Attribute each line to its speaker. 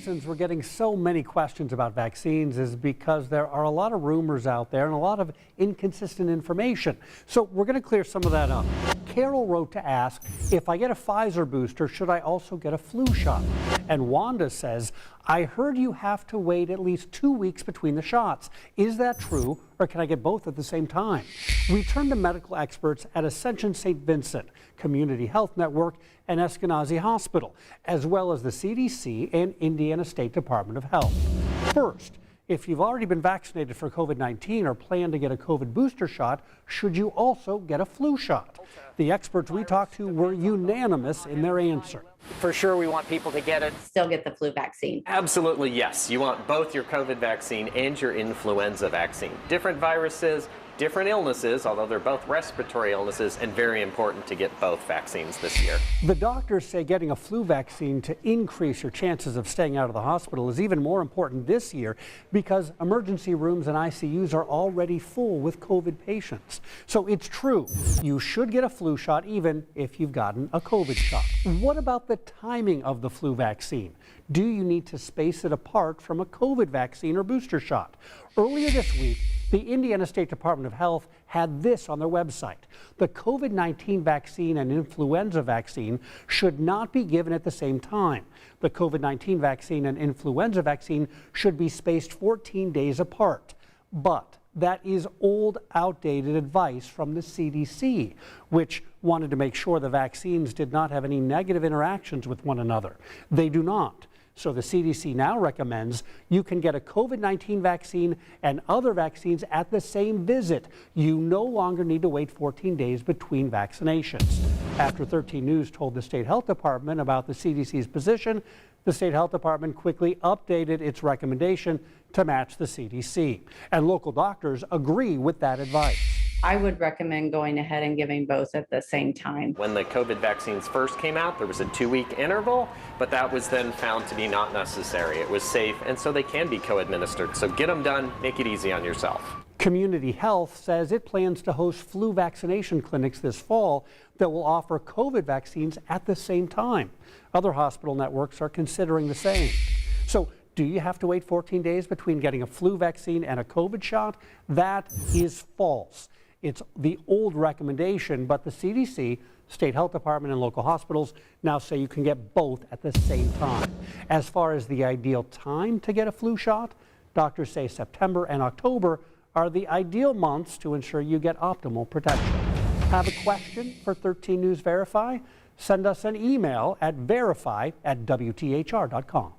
Speaker 1: reasons we're getting so many questions about vaccines is because there are a lot of rumors out there and a lot of inconsistent information. So we're going to clear some of that up. Carol wrote to ask, if I get a Pfizer booster, should I also get a flu shot? And Wanda says, I heard you have to wait at least 2 weeks between the shots. Is that true, or can I get both at the same time? We turn to medical experts at Ascension St. Vincent Community Health Network and Eskenazi Hospital, as well as the CDC and Indiana State Department of Health. First, if you've already been vaccinated for COVID-19 or plan to get a COVID booster shot, should you also get a flu shot? The experts we talked to were unanimous in their answer.
Speaker 2: For sure, we want people to get it.
Speaker 3: Still get the flu vaccine.
Speaker 4: Absolutely, yes. You want both your COVID vaccine and your influenza vaccine. Different viruses, different illnesses, although they're both respiratory illnesses, and very important to get both vaccines this year.
Speaker 1: The doctors say getting a flu vaccine to increase your chances of staying out of the hospital is even more important this year because emergency rooms and ICUs are already full with COVID patients. So it's true, you should get a flu shot even if you've gotten a COVID shot. What about the timing of the flu vaccine? Do you need to space it apart from a COVID vaccine or booster shot? Earlier this week, the Indiana State Department of Health had this on their website. The COVID-19 vaccine and influenza vaccine should not be given at the same time. The COVID-19 vaccine and influenza vaccine should be spaced 14 days apart. But that is old, outdated advice from the CDC, which wanted to make sure the vaccines did not have any negative interactions with one another. They do not. So the CDC now recommends you can get a COVID-19 vaccine and other vaccines at the same visit. You no longer need to wait 14 days between vaccinations. After 13 News told the State Health Department about the CDC's position, the State Health Department quickly updated its recommendation to match the CDC. And local doctors agree with that advice.
Speaker 3: I would recommend going ahead and giving both at the same time.
Speaker 4: When the COVID vaccines first came out, there was a 2-week interval, but that was then found to be not necessary. It was safe, and so they can be co-administered. So get them done, make it easy on yourself.
Speaker 1: Community Health says it plans to host flu vaccination clinics this fall that will offer COVID vaccines at the same time. Other hospital networks are considering the same. So do you have to wait 14 days between getting a flu vaccine and a COVID shot? That is false. It's the old recommendation, but the CDC, State Health Department, and local hospitals now say you can get both at the same time. As far as the ideal time to get a flu shot, doctors say September and October are the ideal months to ensure you get optimal protection. Have a question for 13 News Verify? Send us an email at verify@wthr.com.